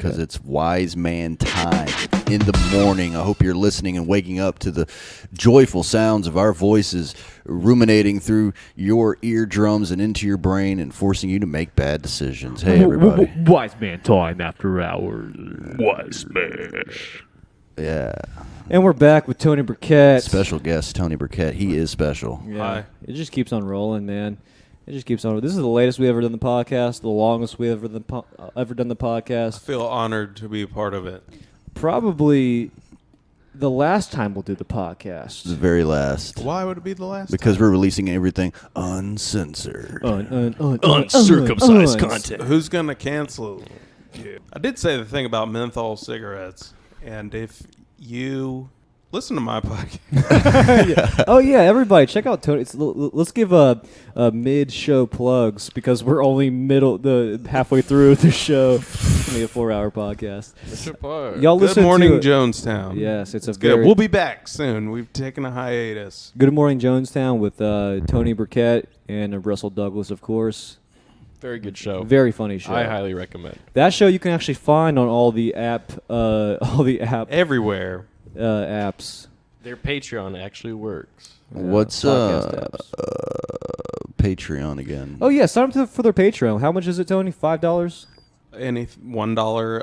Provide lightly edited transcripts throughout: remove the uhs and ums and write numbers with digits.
because it's wise man time in the morning. I hope you're listening and waking up to the joyful sounds of our voices ruminating through your eardrums and into your brain and forcing you to make bad decisions. Hey, everybody. Wise man time after hours. Wise man. Yeah. And we're back with Tony Burkett. Special guest, Tony Burkett. He is special. Yeah. Hi. It just keeps on rolling, man. It just keeps on. This is the latest we ever done the podcast, the longest we ever done the podcast. I feel honored to be a part of it. Probably the last time we'll do the podcast. The very last. Why would it be the last Because time? we're releasing everything uncensored. Uncircumcised content. Who's going to cancel? I did say the thing about menthol cigarettes, and if you listen to my podcast. Oh yeah, everybody check out Tony. Let's give a mid-show plugs because we're only halfway through the show. It's gonna be a 4-hour podcast. Y'all listen Goodmorning, to Jonestown. Yes, it's Good. We'll be back soon. We've taken a hiatus. Goodmorning, Jonestown with Tony Burkett and Russell Douglas, of course. Very good show. Very funny show. I highly recommend. That show you can actually find on all the Everywhere. apps. Their Patreon actually works. What's podcast apps. Patreon again? Oh yeah, sign up for their Patreon. How much is it, Tony? $5? $1.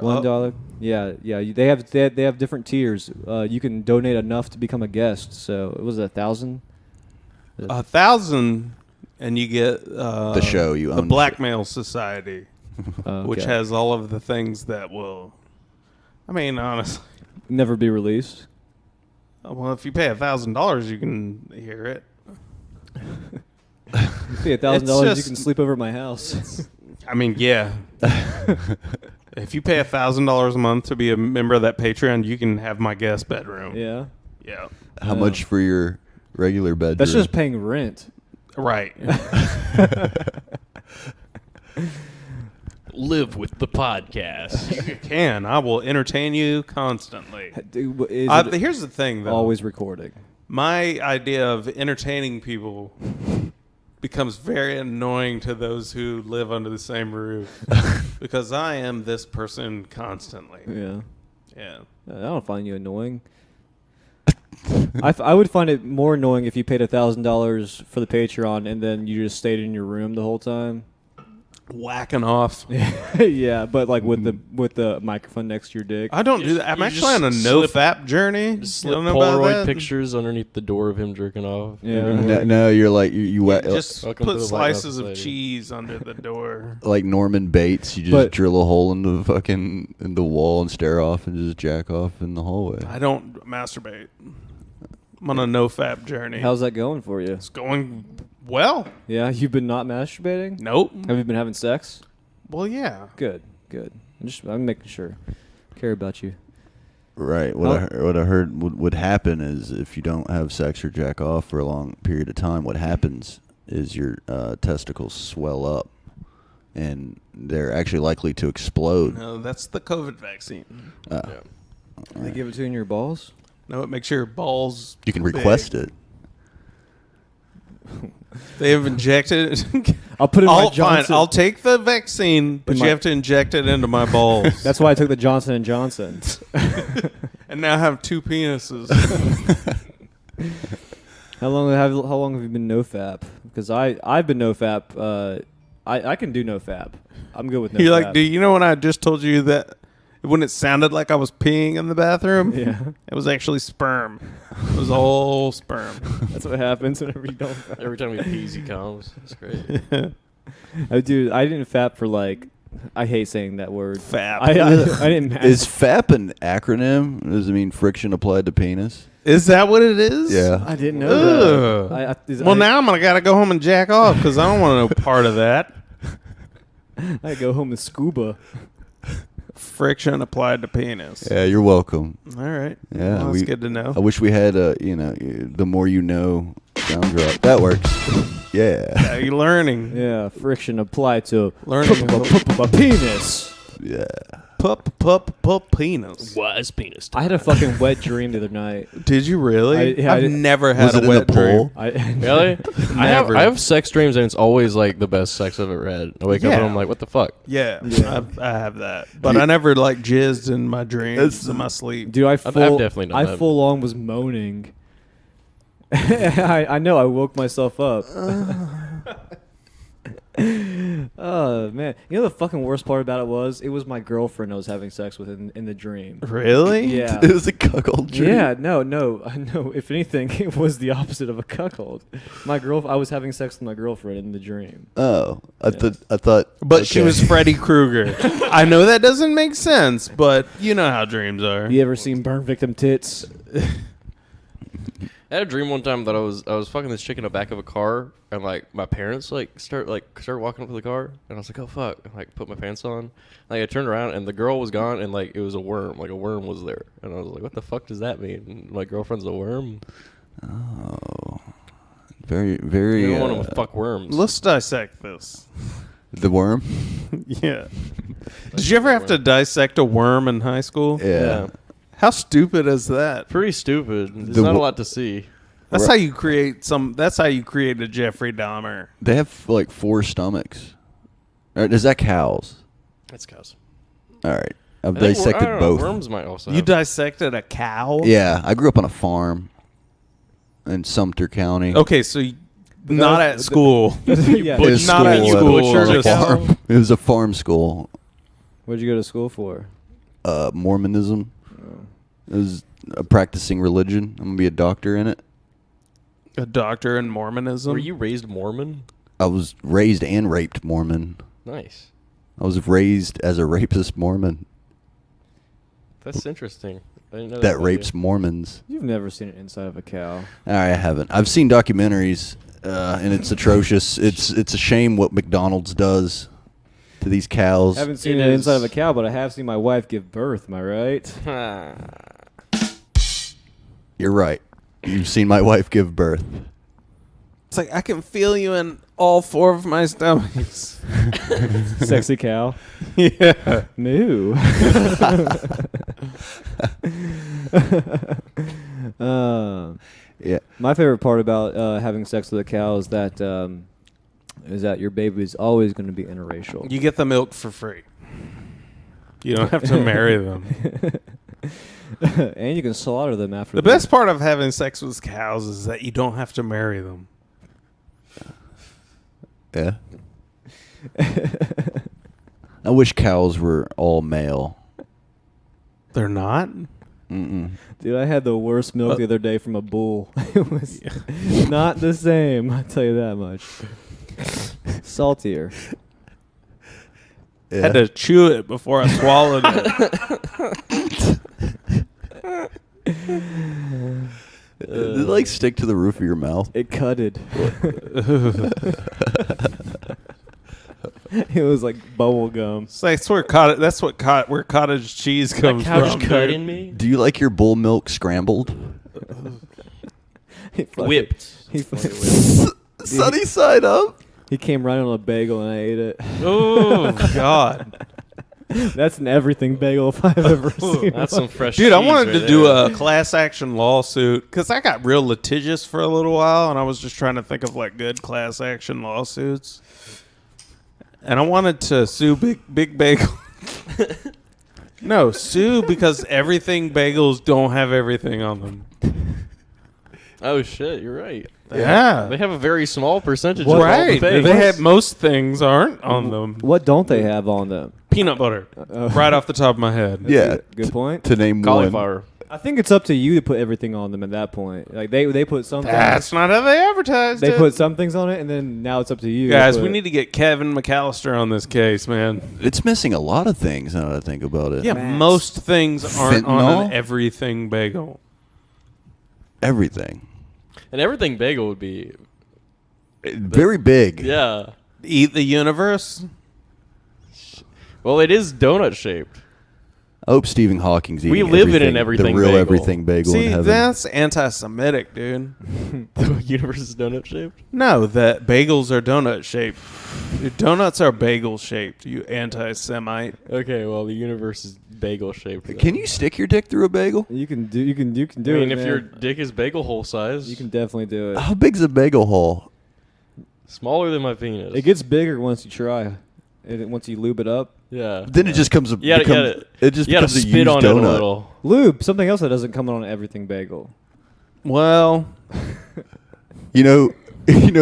$1. Yeah. They have different tiers. You can donate enough to become a guest. So it was 1,000. 1,000, and you get the show. You own the Blackmail Society, which Okay. has all of the things that will. I mean, honestly. Never be released. Well, if you pay $1,000, you can hear it. Pay $1,000, you just- can sleep over at my house. I mean, yeah. If you pay $1,000 a month to be a member of that Patreon, you can have my guest bedroom. Yeah. Yeah. How much for your regular bedroom? That's just paying rent. Right. Live with the podcast. You can. I will entertain you constantly. Is it Here's the thing, though. always recording? My idea of entertaining people becomes very annoying to those who live under the same roof because I am this person constantly. Yeah. Yeah. I don't find you annoying. I would find it more annoying if you paid $1,000 for the Patreon and then you just stayed in your room the whole time. Whacking off. Yeah, but like with the microphone next to your dick. I don't do that. I'm You actually on a just no-fap journey. Just You slip don't know about Polaroid that? pictures underneath the door of him jerking off. Yeah. No, you're like you Just Welcome to put the slices of White House lady. cheese under the door. like Norman Bates. You just But- drill a hole in the wall and stare off and just jack off in the hallway. I don't masturbate. I'm on a no-fap journey. How's that going for you? It's going well. Yeah, you've been not masturbating? Nope. Have you been having sex? Well, yeah. Good. I'm making sure. Care about you. Right. What I heard would happen is if you don't have sex or jack off for a long period of time, what happens is your testicles swell up, and they're actually likely to explode. No, that's the COVID vaccine. They give it to you in your balls? No, it makes your balls. You can request it. They have injected. I'll put it in my Fine. Johnson. I'll take the vaccine, but you have to inject it into my balls. That's why I took the Johnson & Johnson. And now I have 2 penises. How long have you been nofap? Because I've been nofap. I can do nofap. I'm good with nofap. You're like, do you know when I just told you that when it sounded like I was peeing in the bathroom? Yeah. It was actually sperm. It was all sperm. That's what happens whenever you don't. Every time he pees, he comes. That's great. Dude, I didn't fap for like. I hate saying that word. Fap. I didn't. Is FAP an acronym? Does it mean friction applied to penis? Is that what it is? Yeah. I didn't know that. Well, now I'm gotta go home and jack off because I don't want to know part of that. I go home and scuba. Friction applied to penis. Yeah, you're welcome. All right. Yeah, Well, that's good to know. I wish we had the more you know sound drop. That works. Yeah. Yeah, you're learning. Yeah, friction applied to Learning. a penis. Yeah. penis. Was penis. I had a fucking wet dream the other night. Did you really? I I've did- never had Was it a in the wet dream. pool? Really? Never. I have sex dreams and it's always like the best sex I've ever had. I wake up and Yeah. I'm like, what the fuck? Yeah, Yeah. I have that, but I never like jizzed in my dreams in my sleep. Dude, I've definitely done I that. full on was moaning. I know. I woke myself up. Oh man, you know the fucking worst part about it was my girlfriend I was having sex with in the dream. Really? Yeah. It was a cuckold dream. Yeah, no. If anything, it was the opposite of a cuckold. I was having sex with my girlfriend in the dream. Oh, I thought. But she okay. was Freddy Krueger. I know that doesn't make sense, but you know how dreams are. You ever seen burn victim tits? I had a dream one time that I was fucking this chick in the back of a car, and like my parents start walking up to the car, and I was like, oh fuck, and, like put my pants on, like I turned around and the girl was gone, and like it was a worm was there, and I was like, what the fuck does that mean? And my girlfriend's a worm. Oh, very, very. You don't want to fuck worms. Let's dissect this. The worm. Yeah. Did you ever have to dissect a worm in high school? Yeah. How stupid is that? Pretty stupid. There's The not a wo- lot to see. That's how you create That's how you create a Jeffrey Dahmer. They have like 4 stomachs. Is that cows? That's cows. All right, I've I think dissected I don't know, both. Worms might also. You have- dissected a cow? Yeah, I grew up on a farm in Sumter County. Okay, so not at school. Yeah. It was not at school, school, it was a just- farm. It was a farm school. What'd you go to school for? Mormonism. It was a practicing religion. I'm gonna be a doctor in it. A doctor in Mormonism? Were you raised Mormon? I was raised and raped Mormon. Nice. I was raised as a rapist Mormon That's interesting. I didn't know that about rapes you. Mormons. You've never seen an inside of a cow. I haven't. I've seen documentaries, and it's atrocious. It's a shame what McDonald's does to these cows. I haven't seen It an is- inside of a cow, but I have seen my wife give birth. Am I right? You're right. You've seen my wife give birth. It's like I can feel you in all 4 of my stomachs. Sexy cow. Yeah. Moo. Yeah. My favorite part about having sex with a cow is that your baby is always going to be interracial. You get the milk for free. You don't have to marry them. And you can slaughter them after. The best part of having sex with cows is that you don't have to marry them. Yeah. I wish cows were all male. They're not? Mm-mm. Dude, I had the worst milk the other day from a bull. It was not the same. I'll tell you that much. Saltier. Yeah. Had to chew it before I swallowed it. Did it like stick to the roof of your mouth? It cutted. It was like bubble gum. So that's where where cottage cheese comes Couch from. cutting dude. me. Do you like your bull milk scrambled? He fucking- Whipped. He, fucking- Sunny side up? he came right on a bagel and I ate it. Oh God, That's an everything bagel if I've ever seen. That's some fresh dude! I cheese wanted right to do there. a class action lawsuit because I got real litigious for a little while, and I was just trying to think of like good class action lawsuits. And I wanted to sue Big Bagel. No, sue because everything bagels don't have everything on them. Oh shit, you're right. Yeah. They have a very small percentage What? of all the Right. things. They have most things aren't on them. What don't they have on them? Peanut butter. Right off the top of my head. Yeah. Good point. To name one. cauliflower. I think it's up to you to put everything on them at that point. Like they put some That's not how they advertised they it. put some things on it, and then now it's up to you. to Guys, put- we need to get Kevin McAllister on this case, man. It's missing a lot of things now that I think about it. Yeah, Max. most things aren't on Fentanyl? an everything bagel. Everything. And everything bagel would be, Very big. yeah. Eat the universe? Well, it is donut shaped. I hope Stephen Hawking's eating We live in an everything, everything the real bagel. everything bagel in See, heaven. that's anti-Semitic, dude. The universe is donut shaped. No, that bagels are donut shaped. Donuts are bagel shaped. You anti-Semite. Okay, well the universe is bagel shaped. Can you stick your dick through a bagel? You can do I mean, it. if man. your dick is bagel hole size, You can definitely do it. How big's a bagel hole? smaller than my penis. It gets bigger once you try. Once you lube it up. yeah. Then it just comes a. You gotta it just you gotta becomes a spit used on it a donut. little. Lube, something else that doesn't come on everything bagel. Well, You know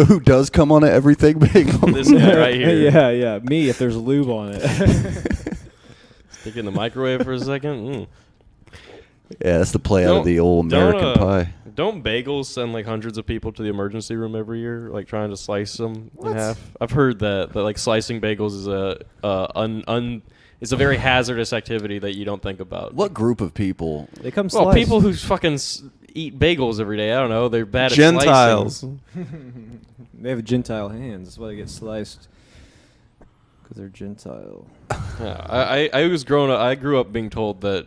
who does come on a everything bagel? This guy right here. yeah. Me, if there's lube on it. Stick it in the microwave for a second. Yeah, that's the play out of the old American Pie. Don't bagels send like hundreds of people to the emergency room every year, like trying to slice them in half? I've heard that like slicing bagels is it's a very hazardous activity that you don't think about. What group of people? They come Well, sliced. people who fucking eat bagels every day. I don't know. They're bad at Gentiles. slicing. They have Gentile hands. That's why they get sliced. Because they're Gentile. Yeah, I was growing up. I grew up being told that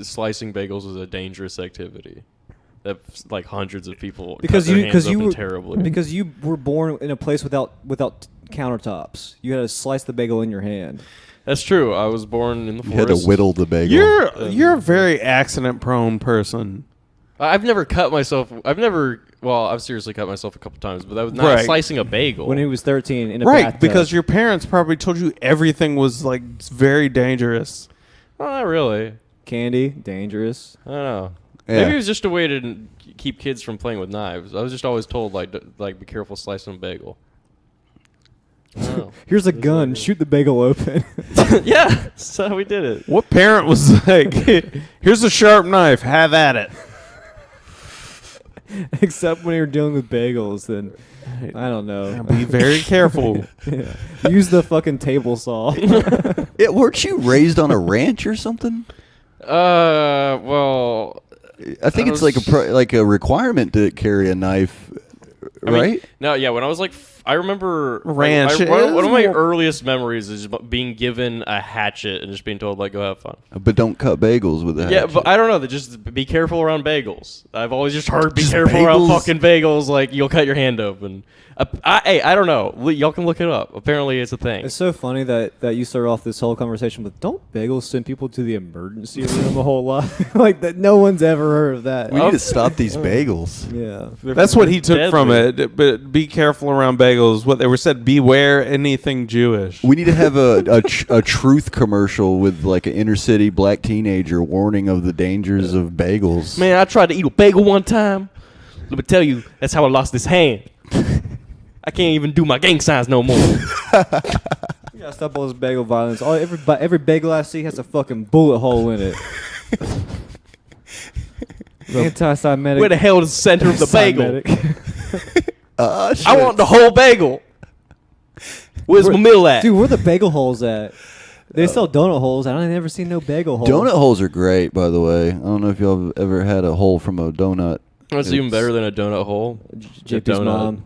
slicing bagels was a dangerous activity. That like hundreds of people Because cut their you, hands because up you in were, terribly. because you were born in a place without countertops. You had to slice the bagel in your hand. That's true. I was born in the You forest. had to whittle the bagel. You're a very accident prone person. I've never cut myself. I've seriously cut myself a couple times, but that was not Right. slicing a bagel. When he was 13 in a Right, bathtub. because your parents probably told you everything was like very dangerous. Well, not really. Candy, dangerous. I don't know. Yeah. Maybe it was just a way to keep kids from playing with knives. I was just always told like be careful slicing a bagel. I don't know. Here's a gun. Shoot the bagel open. Yeah, that's how we did it. What parent was like, here's a sharp knife, have at it? Except when you're dealing with bagels, then I don't know. Be very careful. Yeah. Use the fucking table saw. Weren't you raised on a ranch or something? Well, I think it's like a requirement to carry a knife, I mean, right? no, yeah. When I was like, I remember Ranch one of my is- earliest memories is being given a hatchet and just being told like, go have fun. But don't cut bagels with that. Yeah, but I don't know. Just be careful around bagels. I've always just heard be Just careful around bagels? fucking bagels. Like you'll cut your hand open. I don't know. Y'all can look it up. Apparently, it's a thing. It's so funny that you start off this whole conversation with, don't bagels send people to the emergency room a whole lot? Like, that. No one's ever heard of that. we need to stop these bagels. Yeah. That's what he took from Deadly. it. But be careful around bagels. What they were said, beware anything Jewish. We need to have a truth commercial with like an inner city black teenager warning of the dangers of bagels. Man, I tried to eat a bagel one time. Let me tell you, that's how I lost this hand. I can't even do my gang signs no more. You gotta stop all this bagel violence. Every bagel I see has a fucking bullet hole in it. Anti-Semitic. Where the hell is the center of the bagel? Semitic. I want the whole bagel. Where's my meal at? Dude, where the bagel holes at? They sell donut holes. I ain't never seen no bagel holes. Donut holes are great, by the way. I don't know if y'all have ever had a hole from a donut. That's even better than a donut hole. JP's mom.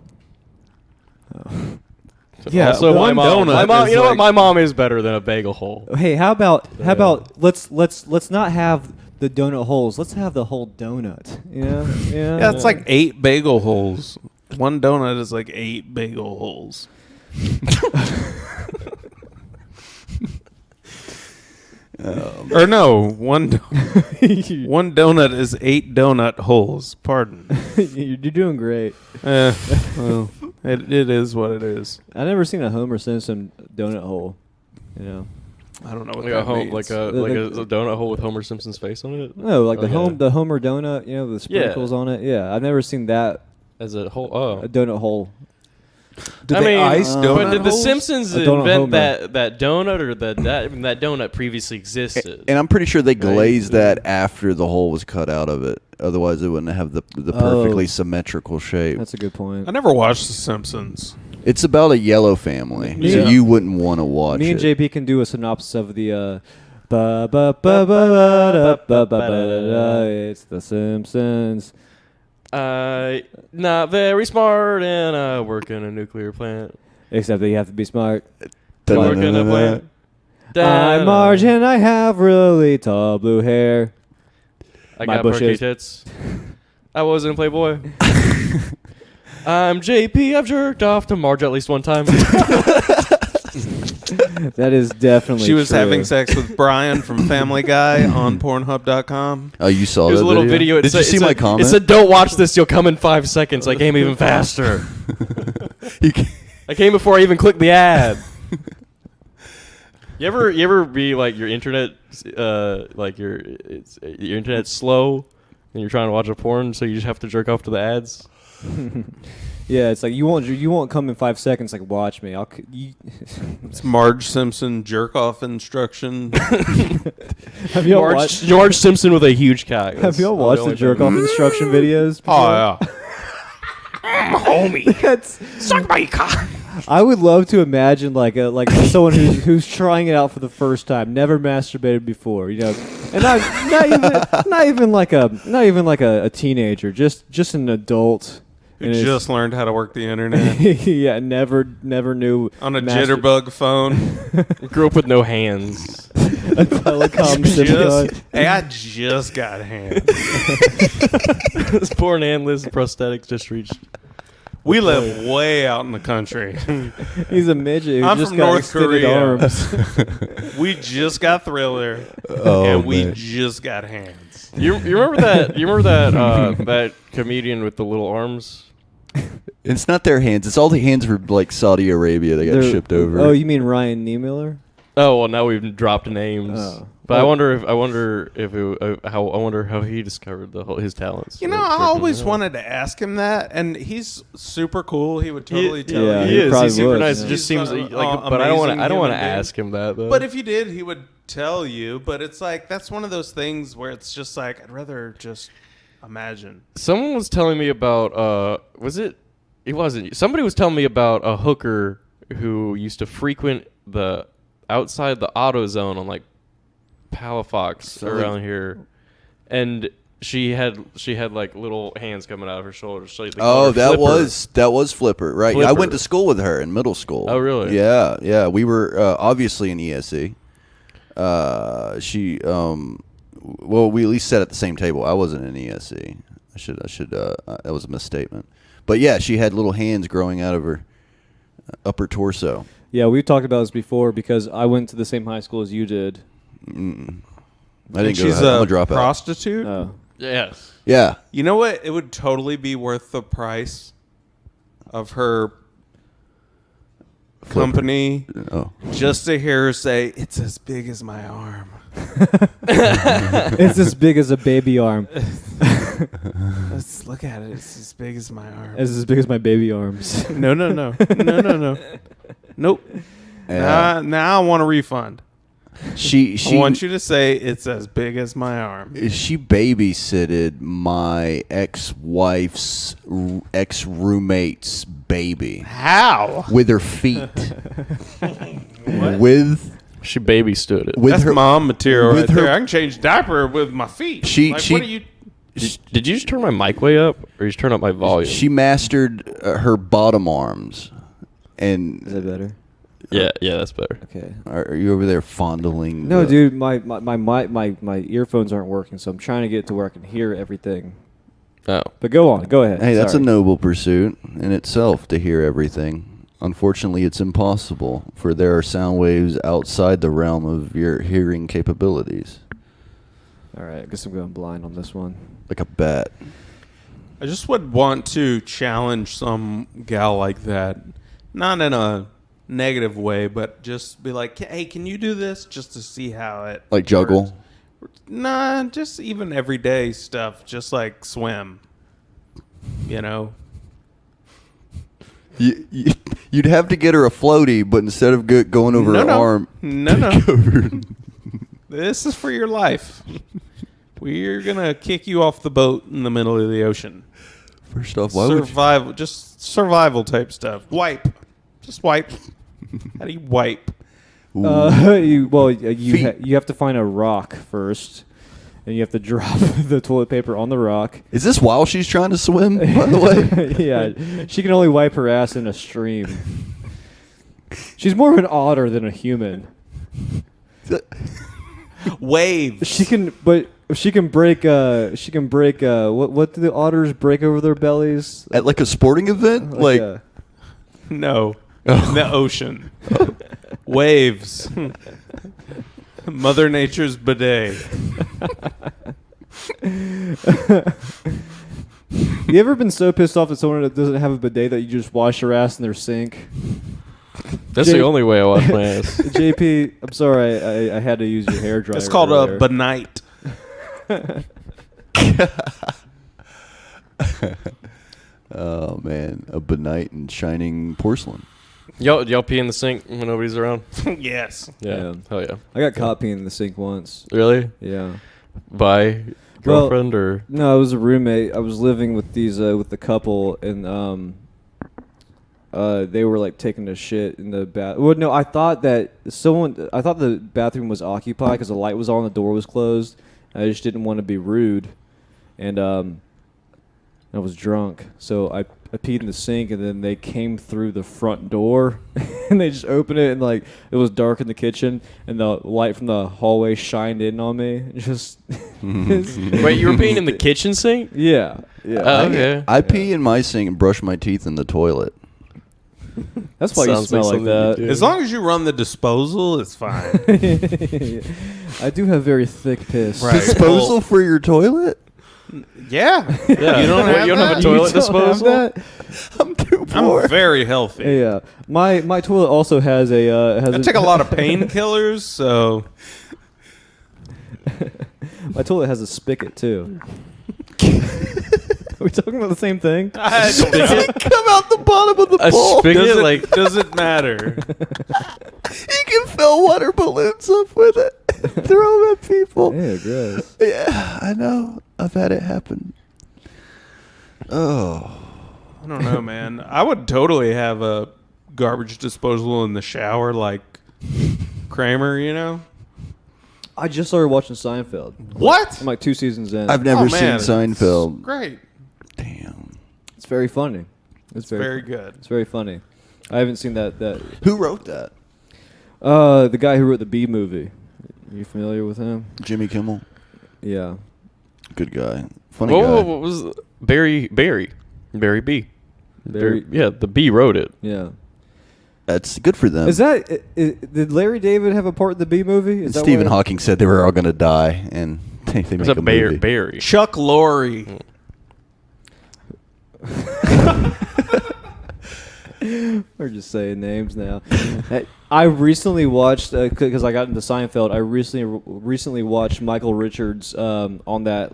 Yeah, Also, my one mom. donut My mom. is You know what? like- My mom is better than a bagel hole. Hey, how about let's not have the donut holes. Let's have the whole donut. You know? Yeah. Yeah, it's like 8 bagel holes. One donut is like 8 bagel holes. Or no, one donut is 8 donut holes. Pardon. You're doing great. Well, it is what it is. I've never seen a Homer Simpson donut hole. You know? I don't know what Like that means. like a donut hole with Homer Simpson's face on it. No, like Okay. the Homer donut. You know, the sprinkles on it. Yeah, I've never seen that As a whole. Oh. a donut hole. Did I they mean, ice but donut did the holes? Simpsons A donut invent Homer. that donut, or that donut previously existed? And I'm pretty sure they glazed that after the hole was cut out of it. Otherwise, it wouldn't have the perfectly symmetrical shape. That's a good point. I never watched The Simpsons. It's about a yellow family, so Yeah. you wouldn't want to watch Me and it. JP can do a synopsis of the. Ba ba ba ba ba da ba ba ba da da. It's The Simpsons. Not very smart, and I work in a nuclear plant. Except that you have to be smart. Work in a plant. I'm Marge and I have really tall blue hair. I My got bush perky is- tits. I was in Playboy. I'm JP. I've jerked off to Marge at least one time. That is definitely She was true. having sex with Brian from Family Guy on Pornhub.com. Oh, you saw There's that a little video? video. Did you see my comment? It said, "Don't watch this. You'll come in 5 seconds." I came even faster. You can- I came before I even clicked the ad. You ever be like your internet, like your internet's slow, and you're trying to watch a porn, so you just have to jerk off to the ads. Yeah, it's like you won't come in 5 seconds. Like watch me. It's Marge Simpson jerk off instruction. Have y'all watched? George Simpson with a huge cock. Have y'all watched the jerk off instruction videos? Oh yeah. homie? That's, Suck my cock. I would love to imagine like someone who's trying it out for the first time, never masturbated before, you know, and not even like a teenager, just an adult. Who And it's- just learned how to work the internet yeah, never knew on a jitterbug phone. Grew up with no hands. a telecom Just, hey, I just got hands. This poor handless prosthetics just reached. We live way out in the country. He's a midget. Who I'm just from got North extended Korea. arms. We just got Thriller, Oh, and we man. just got hands. You remember that? You remember that that comedian with the little arms? It's not their hands. It's all the hands for like Saudi Arabia that got They're- shipped over. Oh, you mean Ryan Niemiller? Oh well, now we've dropped names. Oh. But Well- I wonder how he discovered his talents. You know, for I always working. wanted to ask him that, and he's super cool. He would totally tell yeah, He you. is. probably He's super would, nice. yeah. It just He's seems an like, but I don't want to. amazing I don't want to human being. ask him that though. But if you did, he would tell you. But it's like that's one of those things where it's just like I'd rather just imagine. someone was telling me about was it? It wasn't. Somebody was telling me about a hooker who used to frequent the outside the AutoZone on like Palafox around here, and she had like little hands coming out of her shoulders. So they called her that Flipper. was Flipper, right? I Flipper. went to school with her in middle school. Oh, really? Yeah. We were obviously in ESE. Well, we at least sat at the same table. I wasn't in ESE. That was a misstatement. But yeah, she had little hands growing out of her upper torso. Yeah, we've talked about this before because I went to the same high school as you did. I didn't And go. she's I'm a a dropout. prostitute. Oh. Yes. Yeah. You know what? It would totally be worth the price of her company Oh. just to hear her say, "It's as big as my arm." It's as big as a baby arm. Let's look at it. It's as big as my arm. It's as big as my baby arms. No. Nope. Yeah. Now I want a refund. She I want you to say it's as big as my arm. She babysitted my ex-wife's ex-roommate's baby How? with her feet. with She baby stood it. with That's her mom material with right there. her- I can change diaper with my feet. She- Like, she- what are you? Did you just turn my mic way up, or you just turn up my volume? She mastered her bottom arms, Is and that better? yeah, that's better. Okay. are you over there fondling? No, the- dude, my earphones aren't working, so I'm trying to get it to where I can hear everything. Oh, But go ahead. Hey, that's Sorry. a noble pursuit in itself to hear everything. Unfortunately, it's impossible, for there are sound waves outside the realm of your hearing capabilities, All right, I guess I'm going blind on this one. like a bat. I just would want to challenge some gal like that, not in a negative way, but just be like, "Hey, can you do this?" Just to see how it Like juggle? works. Nah, just even everyday stuff, just like swim. You know. You'd have to get her a floaty, but instead of going over her arm, No. This is for your life. We're gonna kick you off the boat in the middle of the ocean. First off, why would you? Survival, just survival type stuff. Wipe, just wipe. How do you wipe? You have to find a rock first, and you have to drop the toilet paper on the rock. Is this while she's trying to swim, by the way? Yeah, she can only wipe her ass in a stream. She's more of an otter than a human. Waves. She can break. What do the otters break over their bellies? At like a sporting event? Like No. In the ocean. Waves. Mother Nature's bidet. You ever been so pissed off at someone that doesn't have a bidet that you just wash your ass in their sink? That's the only way I wash my ass. JP, I'm sorry, I had to use your hair dryer. It's called earlier. a benite. Oh man, a benite and shining porcelain. Y'all pee in the sink when nobody's around? Yes. Yeah. Hell yeah. I got caught peeing in the sink once. Really? Yeah. By girlfriend or? No, it was a roommate. I was living with with the couple, and they were like taking a shit in the bath. Well, no, I thought the bathroom was occupied because the light was on, the door was closed. I just didn't want to be rude, and I was drunk, so I peed in the sink, and then they came through the front door, and they just opened it, and like it was dark in the kitchen, and the light from the hallway shined in on me. Just Wait, you were peeing in the kitchen sink? yeah. Oh, okay. I pee in my sink and brush my teeth in the toilet. That's why you Sounds smell like like something that. you do. As long as you run the disposal, it's fine. I do have very thick piss. Right. Disposal for your toilet? Yeah. Yeah. You don't have you don't have that? a toilet You don't disposal? have that? I'm too poor. I'm very healthy. Yeah. My toilet also has a I take a lot of painkillers, so My toilet has a spigot too. Are we talking about the same thing? I don't know. Come out the bottom of the A bowl. spigot? Does it matter? You can fill water balloons up with it. Throw them at people. Yeah, gross. Yeah, I know. I've had it happen. Oh. I don't know, man. I would totally have a garbage disposal in the shower like Kramer, you know? I just started watching Seinfeld. What? I'm like 2 seasons in. I've never Oh, seen man, Seinfeld. It's great. Damn. It's very funny. It's very good. It's very funny. I haven't seen that. Who wrote that? The guy who wrote the Bee Movie. You familiar with him? Jimmy Kimmel. Yeah. Good guy. Funny Whoa, guy. what was Barry B? Barry- Yeah, the B wrote it. Yeah. That's good for them. Is that did Larry David have a part in the Bee Movie? Is that Stephen why- Hawking said they were all going to die, and they It's make a a movie. Barry. Chuck Lorre. We're just saying names now. I recently watched because I got into Seinfeld. I recently watched Michael Richards on that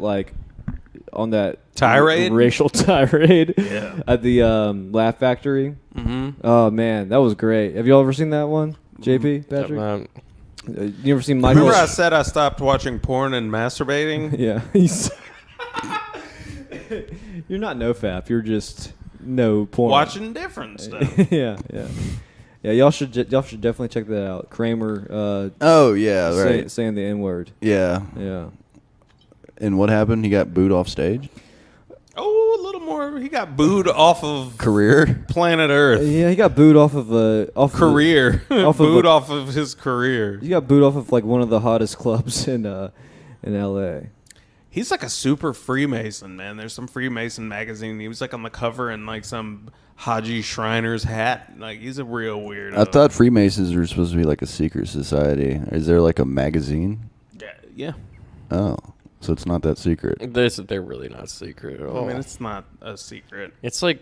Tirade? racial tirade Yeah. at the Laugh Factory. Mm-hmm. Oh man, that was great. Have you all ever seen that one, JP Patrick? You ever seen Michael? Remember I said I stopped watching porn and masturbating? Yeah. You're not nofap. You're just no porn. Watching different stuff. yeah. Y'all should definitely check that out. Kramer. Oh, yeah, right. Saying the N word. Yeah. Yeah. And what happened? He got booed off stage? Oh, a little more. He got booed off of Career? planet Earth. Yeah, he got booed off of Career. Off of booed a- off of his career. He got booed off of like one of the hottest clubs in L.A. He's like a super Freemason, man. There's some Freemason magazine. He was like on the cover in like some Haji Shriner's hat. Like he's a real weirdo. I thought Freemasons were supposed to be like a secret society. Is there like a magazine? Yeah. Oh, so it's not that secret. They're really not secret at all. I mean, it's not a secret. It's like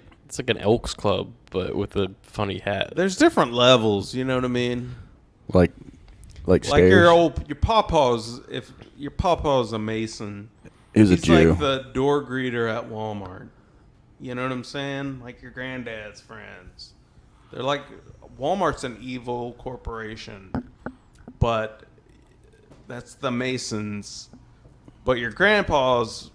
an Elks Club, but with a funny hat. There's different levels. You know what I mean? Like Like stairs? your pawpaw's. If your pawpaw's a Mason, He was a he's Jew. like the door greeter at Walmart. You know what I'm saying? Like your granddad's friends. They're like Walmart's an evil corporation, but that's the Masons. But your grandpa's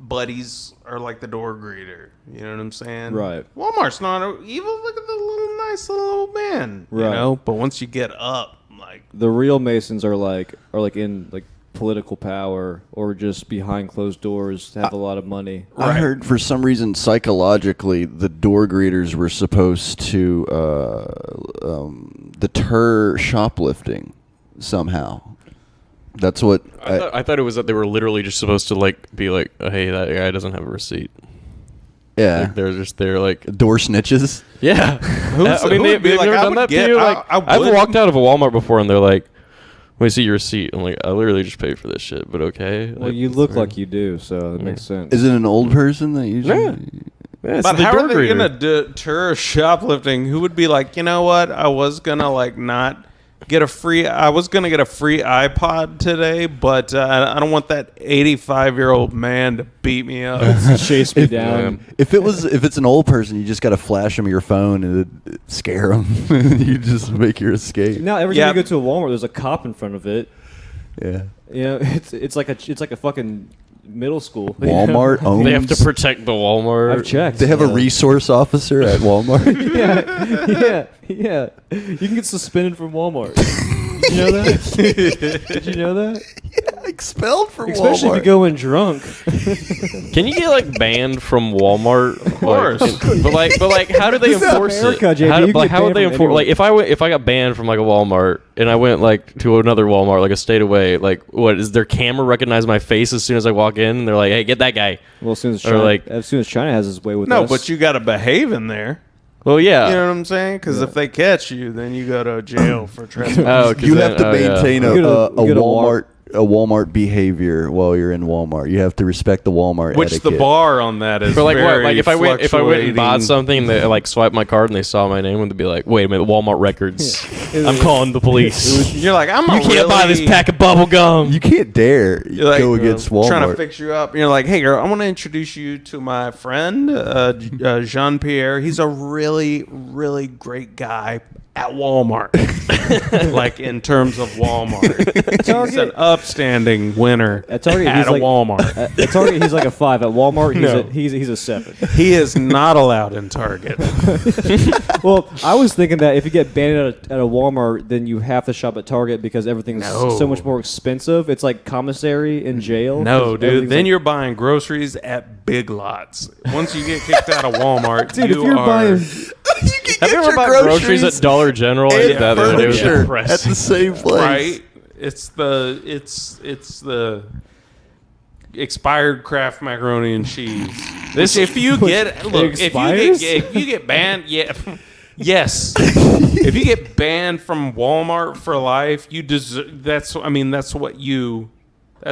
buddies are like the door greeter. You know what I'm saying? Right. Walmart's not evil. Look at the little nice little old man. You Right. know. But once you get up, like The real Masons are like in like political power or just behind closed doors, have a lot of money. I heard for some reason psychologically the door greeters were supposed to deter shoplifting. somehow. That's what I thought it was that they were literally just supposed to like be like, oh, hey, that guy doesn't have a receipt. yeah. Like, they're just there like, Door snitches. yeah. I mean, who would be they've like, never I done would that get- to you. Like, I I've would- walked out of a Walmart before and they're like, "Let me see your receipt." I'm like, I literally just paid for this shit, but okay. Well, you look like you do, so that makes sense. Is it an old person that usually? Yeah. Yeah, it's But the how door are they greeter. gonna deter shoplifting? Who would be like, you know what? I was gonna like not get a free. I was gonna get a free iPod today, but I don't want that 85-year-old man to beat me up. Chase me down. If it's an old person, you just got to flash them your phone and it scare them. You just make your escape. Now every time you go to a Walmart, there's a cop in front of it. Yeah. You know, it's like a fucking middle school. Walmart owns. They have to protect the Walmart. I've checked. They have a resource officer at Walmart. yeah. You can get suspended from Walmart. Did you know that? Did you know that? Expelled from Especially if you go in drunk. Can you get like banned from Walmart? Of course. but like, how do they This is enforce America, it? JD. How, You can get how would banned they from enforce? Like, anywhere. if I got banned from like a Walmart and I went like to another Walmart, like a state away, like what is their camera recognize my face as soon as I walk in? And they're like, "Hey, get that guy." Well, as soon as Or, China, like- China has his way with No, us. but you got to behave in there. Well, yeah. You know what I'm saying? Because if they catch you, then you go to jail for trespassing. Oh, 'cause You then- have to maintain You get a a Walmart behavior while you're in Walmart. You have to respect the Walmart Which etiquette. the bar on that is But like what? very Like if I went and bought fluctuating. something, and they like swiped my card and they saw my name, would they be like, "Wait a minute, Walmart records. I'm calling the police. You're like, I'm You can't buy this pack of bubble gum." You can't dare You're like, go against Walmart. trying to fix you up. And you're like, hey, girl, I want to introduce you to my friend, Jean-Pierre. He's a really, really great guy at Walmart. Like, in terms of Walmart. He's an upstanding winner At Target, at he's a like- Walmart. At Target, he's like a 5. At Walmart, No. he's a 7. He is not allowed in Target. Well, I was thinking that if you get banned at a Walmart, then you have to shop at Target because everything's No. so much more expensive. It's like commissary in jail. No, 'cause dude. everything's Then like- you're buying groceries at Big Lots. Once you get kicked out of Walmart, Dude, you if you're are... you Have can you get ever your bought groceries at Dollar General? I and did that the other day. It was furniture at depressing. the same place. Right? It's the expired Kraft macaroni and cheese. This if you get look expires? if you get banned, yeah. Yes. If you get banned from Walmart for life, you deserve that's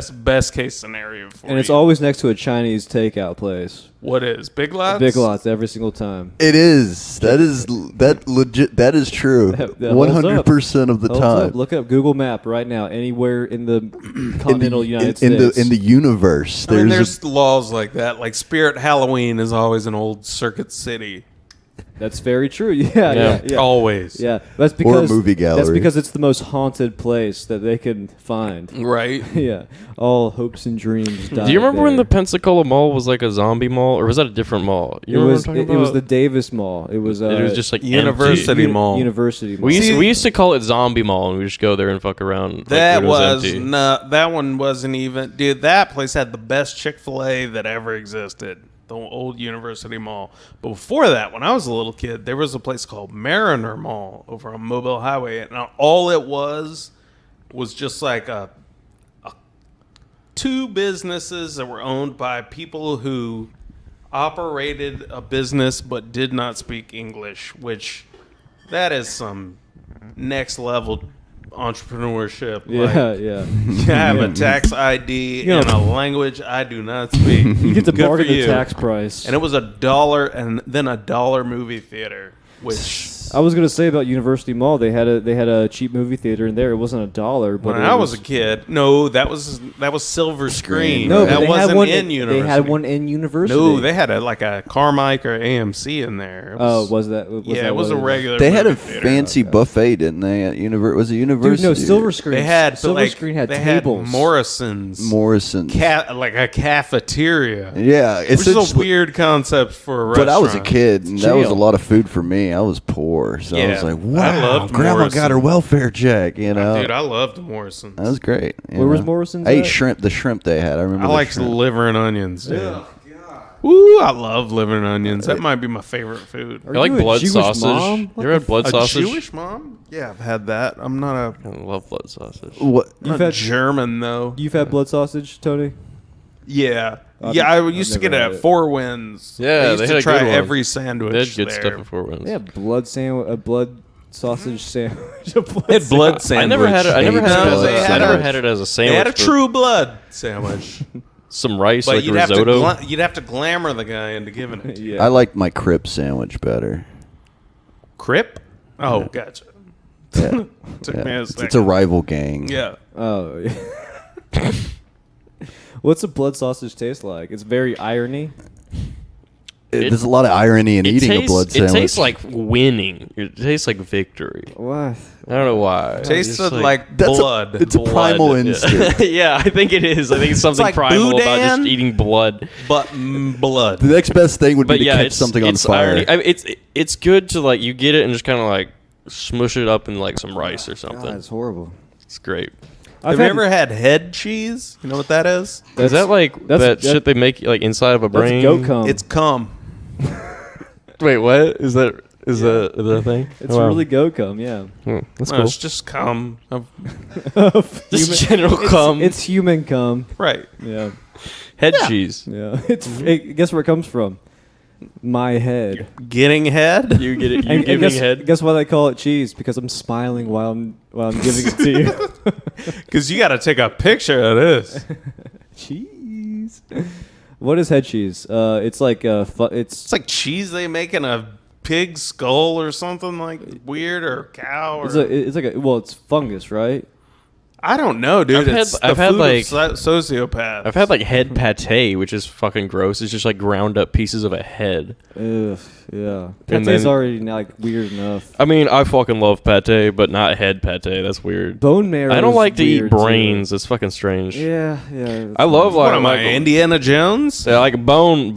the best case scenario for you. And it's always next to a Chinese takeout place. What is Big Lots? Big Lots every single time. It is. That is true. That 100% of the Holds time. up. Look up Google Map right now. Anywhere in the continental United in States. the universe. I mean, There's there's laws like that. Like Spirit Halloween is always an old Circuit City. That's very true. Yeah. Always. Yeah, that's because movie gallery. That's because it's the most haunted place that they can find. Right? Yeah, all hopes and dreams. Do you remember when the Pensacola Mall was like a zombie mall, or was that a different mall? You It remember was what I'm talking it was the about? Davis Mall. It was It was just like University empty. Mall. University Mall. We used to call it Zombie Mall, and we just go there and fuck around. like, That it was empty. not. That one wasn't even. Dude, that place had the best Chick-fil-A that ever existed. The old University Mall. But before that, when I was a little kid, there was a place called Mariner Mall over on Mobile Highway, and all it was just like two businesses that were owned by people who operated a business but did not speak English, which that is some next level entrepreneurship. yeah. I have a tax ID You know- in a language I do not speak. You get to Good bargain for the you. tax price. And it was $1 and then $1 movie theater, which I was gonna say about University Mall, they had a cheap movie theater in there. It wasn't $1, but when it I was a kid, no, that was silver screen. no, but that they wasn't had one in University. They had one in University. No, they had like a Carmike or AMC in there. It Oh, was that? Was yeah, that it was what a regular. They had a movie theater. fancy buffet, didn't they? At was it Dude, University? no, Silver Screen. They had Silver like, Screen had they tables. Had Morrison's, Morrison. like a cafeteria. Yeah, Which is a essentially- weird concept for a But restaurant. I was a kid, and that was a Jail. lot of food for me. I was poor, so I Yeah. was like, I "Wow, loved Grandma Morrison. got her welfare check." You know, Dude, I loved Morrison's. that was great. you Where was know. Morrison's I ate at? shrimp. The shrimp they had. I remember. I the liked shrimp. liver and onions, dude. Ooh, I love liver and onions. That might be my favorite food. Are I like you a blood Jewish sausage. mom? You What ever had blood A sausage? Jewish mom? Yeah, I've had that. I'm not I love blood sausage. What? not had- German though. You've had blood sausage, Tony? Yeah. I've- I I've used to never get it had at it. Four Winds. Yeah, I used they to had a try good one. every sandwich. They had good there. stuff at Fort Wins. Yeah, a blood sausage sandwich. They had blood sandwich. I never had it. I never had it. No, they I had never a- had it as a They sandwich. had a but true blood sandwich. some rice, But like you'd risotto. you'd have to glamour the guy into giving it. Yeah. I like my crib sandwich better. Crip? Oh, gotcha. Yeah. Took Yeah. me a It's second. a rival gang. Yeah. Oh. Yeah. What's a blood sausage taste like? It's very irony. There's a lot of irony in eating a blood sandwich. It tastes like winning. It tastes like victory. What? I don't know why. Tasted Just like That's blood. it's a primal blood. instinct. Yeah, I think it is. I think it's something like primal about just boudin, eating blood. but blood. The next best thing would be But to yeah, catch it's something on it's fire. irony. I mean, it's good to like you get it and just kind of like smush it up in like some rice or something. God, it's horrible. It's great. Have you ever had head cheese? You know what that is? Is that like that shit they make like inside of a That's brain? goat cum. It's cum. Wait, what is that? Is that the thing? It's Wow. really goat cum, yeah. That's No, cool. it's just cum. Just general cum. It's human cum. Right. Yeah. Head cheese. Yeah. Guess where it comes from? My head. Getting head? You get it. You And giving head. guess why they call it cheese? Because I'm smiling while I'm giving it to you. Because you got to take a picture of this. Cheese. What is head cheese? It's like It's like cheese they make in a pig skull or something like weird, or cow. Or, it's fungus, right? I don't know, dude. I've had like sociopath. I've had like head pate, which is fucking gross. It's just like ground up pieces of a head. Ugh, yeah. And Pate's then- already like weird enough. I mean, I fucking love pate, but not head pate. That's weird. Bone marrow. I don't is like to eat weird, too. brains. It's fucking strange. Yeah, yeah. I love What like am I, Indiana Jones? yeah, like bone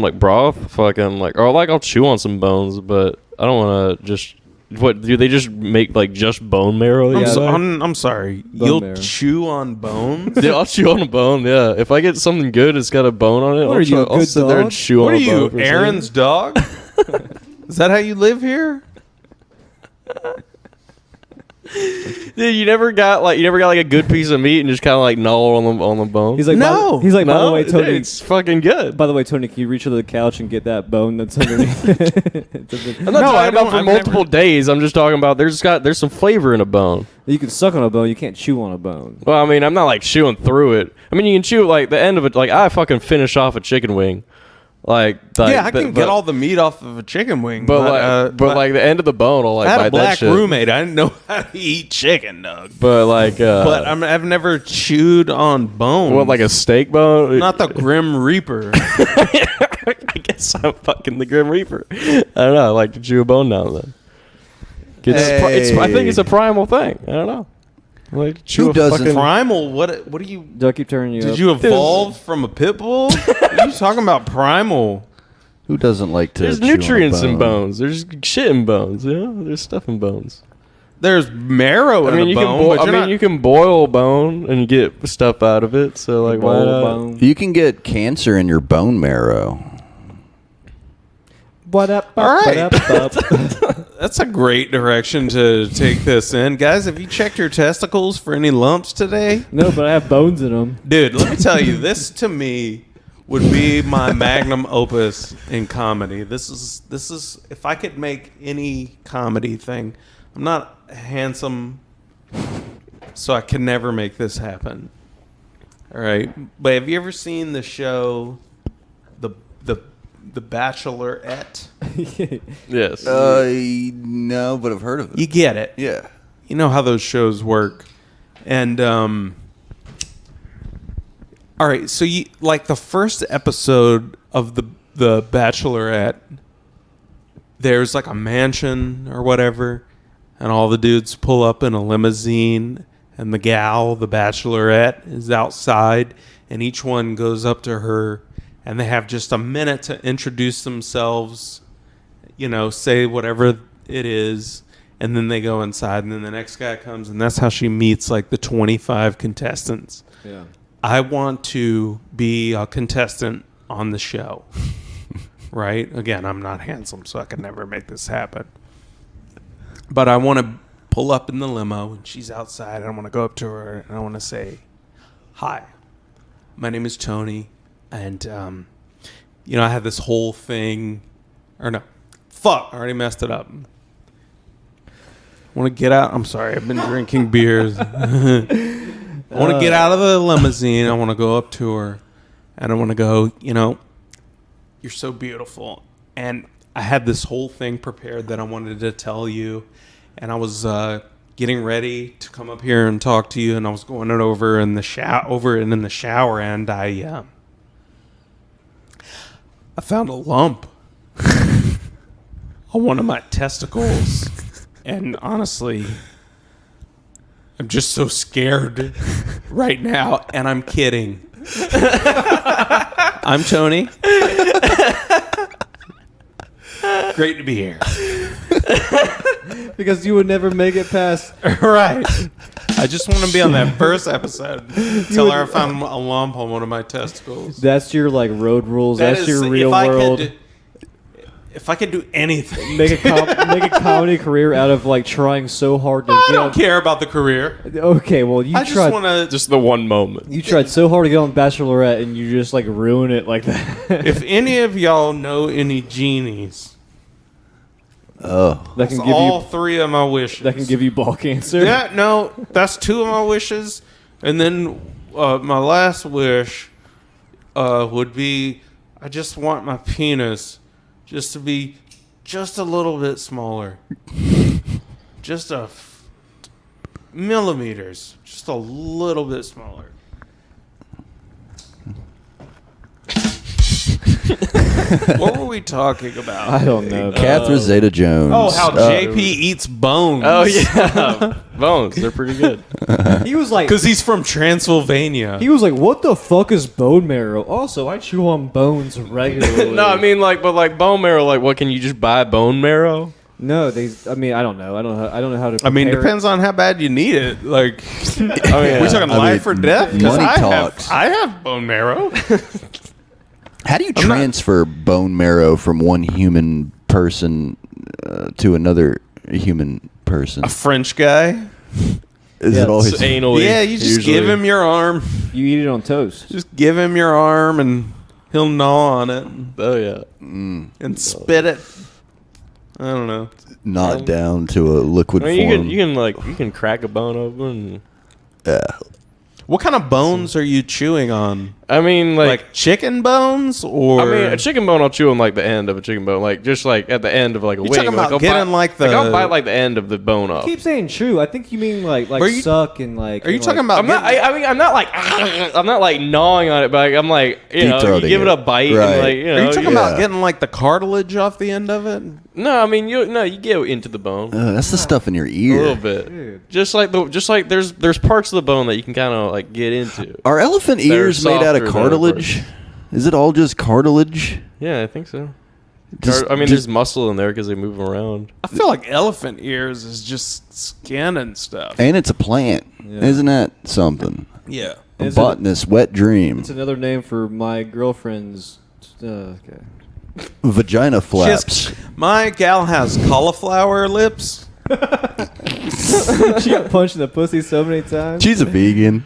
like broth, fucking like, or like I'll chew on some bones, but I don't want to just. What do they just make like just bone marrow? Yeah, I'm sorry. Bone You'll marrow. chew on bones? Yeah, I'll chew on a bone. Yeah, if I get something good, it's got a bone on it. What are you, a I'll good sit there and dog? chew What on are a bone. you, for a second. Aaron's dog? Is that how you live here? Dude, you never got like a good piece of meat and just kind of like gnaw on the bone. He's like, No. by the way, Tony. it's fucking good. By the way, Tony, can you reach under the couch and get that bone that's underneath? I'm not talking about for multiple days. I'm just talking about there's some flavor in a bone. You can suck on a bone. You can't chew on a bone. Well, I mean, I'm not like chewing through it. I mean, you can chew like the end of it. Like I fucking finish off a chicken wing. Like Yeah, I can but, get all the meat off of a chicken wing. but like the end of the bone, I'll like I had bite a black that shit. roommate. I didn't know how to eat chicken, Doug. But like, But I've never chewed on bones. what, like a steak bone? Not the Grim Reaper. I guess I'm fucking the Grim Reaper. I don't know. I like to chew a bone now and then. I think it's a primal thing. I don't know. I like to chew Who a doesn't? fucking- Primal? What do you... Do I keep turning you up? Did you evolve from a pit bull? What are you talking about primal? Who doesn't like to? There's chew on a nutrients in bone? bones. There's shit in bones. You know, there's stuff in bones. There's marrow in I mean, a you bone, can but you're not... you can boil bone and you get stuff out of it. So like, why Bowl not? bone. You can get cancer in your bone marrow. What up? All right. Up. That's a great direction to take this in. Guys, have you checked your testicles for any lumps today? No, but I have bones in them. Dude, let me tell you, this to me would be my magnum opus in comedy. This is if I could make any comedy thing. I'm not handsome, so I can never make this happen. All right, but have you ever seen the show, the Bachelorette? Yes. No, but I've heard of it. You get it. Yeah. You know how those shows work. And all right, so you like the first episode of the Bachelorette, there's like a mansion or whatever, and all the dudes pull up in a limousine, and the gal, the Bachelorette, is outside, and each one goes up to her, and they have just a minute to introduce themselves, you know, say whatever it is, and then they go inside, and then the next guy comes, and that's how she meets like the 25 contestants. Yeah. I want to be a contestant on the show, right? Again, I'm not handsome, so I could never make this happen. But I want to pull up in the limo, and she's outside, and I want to go up to her, and I want to say, hi, my name is Tony, and, I had this whole thing, or no, fuck, I already messed it up. I want to get out. I'm sorry, I've been drinking beers. I want to get out of the limousine. I want to go up to her, and I want to go, you're so beautiful. And I had this whole thing prepared that I wanted to tell you, and I was getting ready to come up here and talk to you, and I was going over in the shower, and I found a lump on one of my testicles, and honestly, I'm just so scared right now, and I'm kidding. I'm Tony. Great to be here. Because you would never make it past. Right. I just want to be on that first episode. Tell her I found a lump on one of my testicles. That's your road rules. That's your real world. If I could do anything, make a comedy career out of trying so hard to. I don't care about the career. Okay, well I just want to just the one moment. You tried so hard to get on Bachelorette, and you just ruin it like that. If any of y'all know any genies, that can give all you 3 of my wishes. that can give you ball cancer. Yeah, no, that's 2 of my wishes, and then my last wish would be I just want my penis just to be just a little bit smaller. Just millimeters. Just a little bit smaller. What were we talking about? I don't know. Catherine Zeta-Jones. Oh, how JP eats bones. Oh yeah, bones. They're pretty good. He was like, Because he's from Transylvania. he was like, what the fuck is bone marrow? Also, I chew on bones regularly. No, I mean but bone marrow. What can you just buy bone marrow? No, I don't know. I don't know how to. I mean, prepare depends on how bad you need it. Like, Oh yeah. we talking life or death? 'Cause money I talks. I have bone marrow. How do you transfer bone marrow from one human person to another human person? A French guy. Is Yeah, it always It's anally. Yeah, you just usually. give him your arm. You eat it on toast. Just give him your arm, and he'll gnaw on it Oh yeah. and spit it. I don't know. not down to a liquid I mean, form? you can crack a bone open. What kind of bones are you chewing on? I mean, Like chicken bones, or I mean, a chicken bone I'll chew on the end of a chicken bone, just at the end of a wing. talking about I'll getting bite, I'll bite the end of the bone off. Keep saying chew. I think you mean you- suck and are you talking about? I'm not. I'm not I'm not gnawing on it, but I'm you Deep know, you throating give it it. a bite, Right. and Are you talking Yeah. about getting the cartilage off the end of it? No, I mean you get into the bone That's the stuff in your a ear. little bit. Dude. Just like there's parts of the bone that you can kind of get into. Are elephant They're ears made out softer of than cartilage? Is it all just cartilage? Yeah, I think so. Just- I mean, just- there's muscle in there because they move around. I feel like elephant ears is just skin and stuff. And it's a plant. Yeah. Isn't that something? Yeah. A Is it- botanist's wet dream. It's another name for my girlfriend's. Okay. Vagina flaps. My gal has cauliflower lips. She got punched in the pussy so many times. She's a vegan.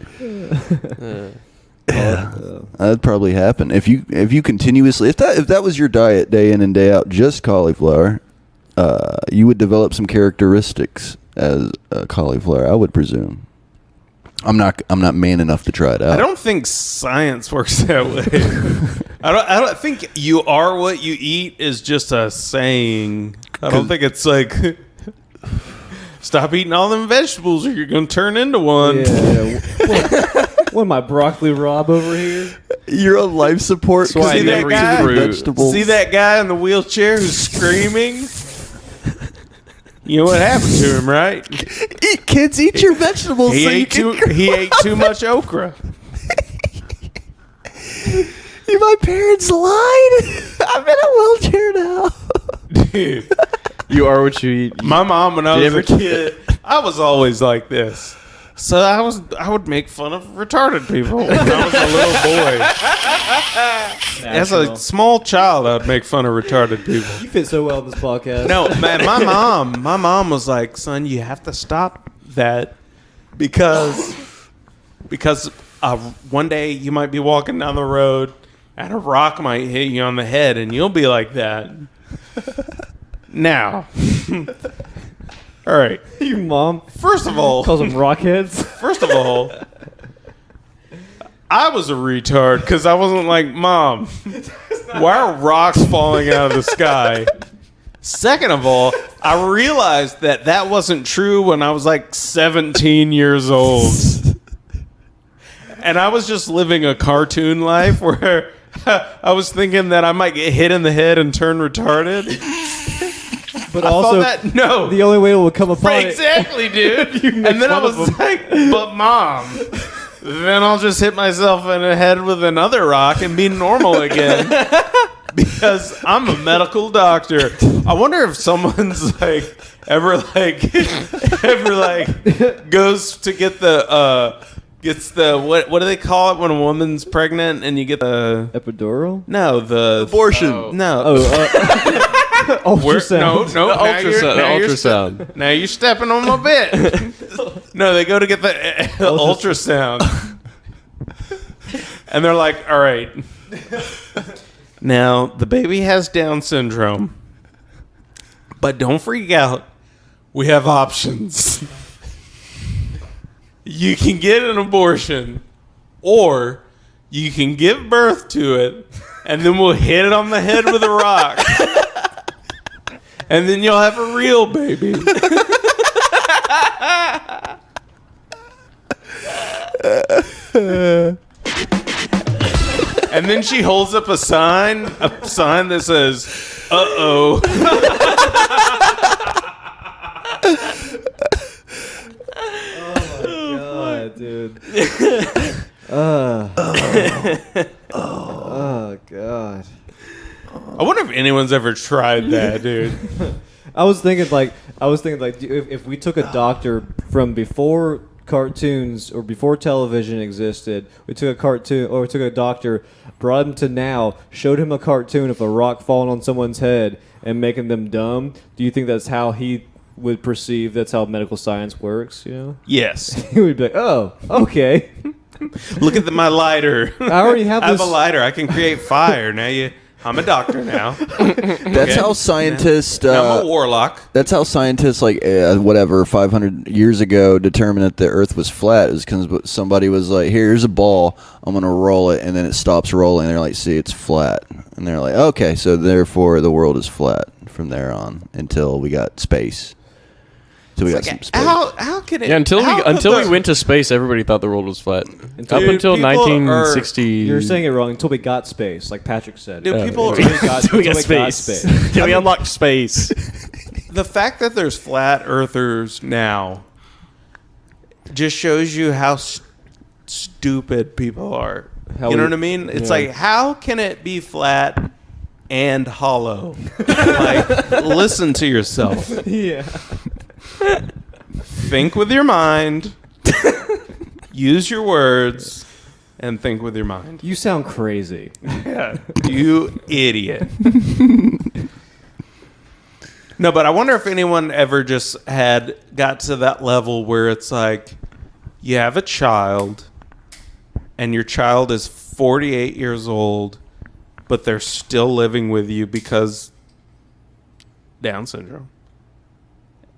That'd probably happen if you continuously if that was your diet day in and day out, just cauliflower. You would develop some characteristics as a cauliflower, I would presume. I'm not man enough to try it out. I don't think science works that way. I don't think you are what you eat is just a saying. I don't think it's stop eating all them vegetables or you're gonna turn into one. Yeah. What am I, broccoli Rob over here? You're on life support. That's why I See that never guy? eat fruit. Vegetables. See that guy in the wheelchair who's screaming? You know what happened to him, right? Eat, kids, eat your vegetables. He so you ate can he ate too much okra. My parents lied. I'm in a wheelchair now. Dude, You are what you eat. my mom when I Did was you a kid, I was always like this. So I would make fun of retarded people when I was a little boy. As a small child, I would make fun of retarded people. You fit so well in this podcast. No, man, my mom was like, son, you have to stop that because one day you might be walking down the road and a rock might hit you on the head and you'll be like that. Now, all right. Your mom First of all, calls them rockheads. First of all, I was a retard because I wasn't like, Mom, why are rocks falling out of the sky? Second of all, I realized that wasn't true when I was like 17 years old. And I was just living a cartoon life where I was thinking that I might get hit in the head and turn retarded. But I also, thought that, no. the only way it will come upon Exactly, dude. You make And then I fun of was them. like, but Mom, then I'll just hit myself in the head with another rock and be normal again. Because I'm a medical doctor. I wonder if someone's like ever goes to get gets the what do they call it when a woman's pregnant and you get the epidural. the Abortion. Ultrasound. No, ultrasound. Now you're stepping on my bit. No, they go to get the ultrasound. And they're like, all right. Now, the baby has Down syndrome. But don't freak out. We have options. You can get an abortion, or you can give birth to it, and then we'll hit it on the head with a rock. And then you'll have a real baby. And then she holds up a sign that says, "Uh-oh." God, dude. Oh, God. I wonder if anyone's ever tried that, dude. I was thinking like if we took a doctor from before cartoons or before television existed, we took a doctor, brought him to now, showed him a cartoon of a rock falling on someone's head and making them dumb. Do you think that's how he would perceive that's how medical science works? You know, Yes. he would be like, "Oh, okay." Look at my lighter. I already have I have this. a lighter. I can create fire. I'm a doctor now. That's how scientists. Now I'm a warlock. That's how scientists, 500 years ago, determined that the Earth was flat. Is because somebody was like, "Here's a ball. I'm gonna roll it," and then it stops rolling. And they're like, "See, it's flat." And they're like, "Okay, so therefore the world is flat from there on until we got space." So we got some space. How can it? Yeah, until we went to space, everybody thought the world was flat. Up until people 1960. You're saying it wrong. Until we got space, like Patrick said. Dude, people Until we got, Until we got until space. Until we unlocked space. The fact that there's flat earthers now just shows you how stupid people are. You know what I mean? It's like, how can it be flat and hollow? Like, listen to yourself. Yeah. Think with your mind. Use your words. And think with your mind. You sound crazy. Yeah. You idiot. No, but I wonder if anyone ever just got to that level where it's like, you have a child, and your child is 48 years old, but they're still living with you because Down syndrome.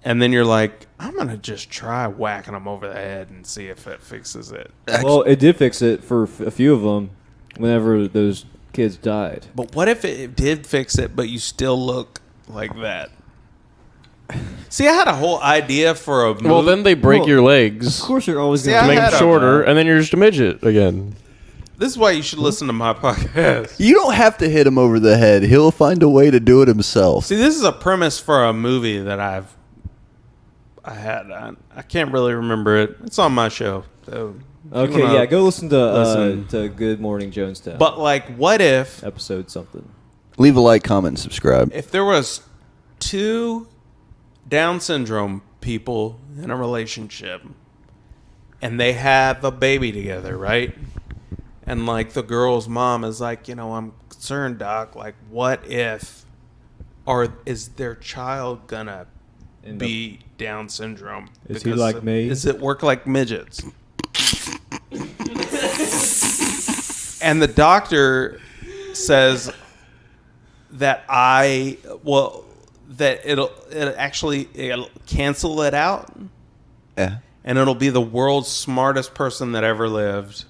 And then you're like, I'm going to just try whacking them over the head and see if it fixes it. Well, it did fix it for a few of them whenever those kids died. But what if it did fix it, but you still look like that? See, I had a whole idea for a move. Well, then they break your legs Of course, you're always See, going to I make had them a- shorter, and then you're just a midget again. This is why you should listen to my podcast. You don't have to hit him over the head. He'll find a way to do it himself. See, this is a premise for a movie that I can't really remember it. It's on my show. So if you Okay, wanna yeah, go listen listen. to Good Morning Jonestown. But like, what if episode something. Leave a like, comment, and subscribe. there was 2 Down syndrome people in a relationship, and they have a baby together, right? And like the girl's mom is like, I'm concerned, doc. Like, what if, or is their child gonna be Down syndrome? Is he like me? Does it work like midgets? And the doctor says that it'll cancel it out. Yeah. And it'll be the world's smartest person that ever lived.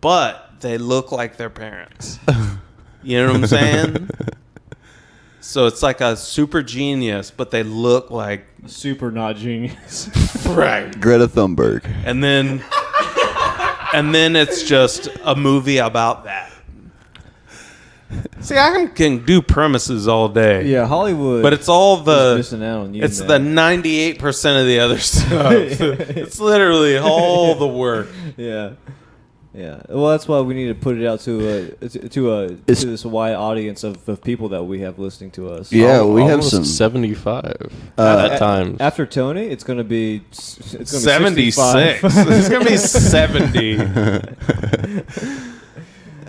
But they look like their parents. You know what I'm saying? So it's like a super genius, but they look like Super not genius. right. Greta Thunberg. And then it's just a movie about that. See, I can do premises all day. Yeah, Hollywood. But it's all is missing out on you, it's man. the 98% of the other stuff. It's literally all the work. Yeah. Yeah. Well, that's why we need to put it out to this wide audience of people that we have listening to us. Yeah, we have Almost some 75 at that time. After Tony, it's going to be 76. 65. It's going to be 70.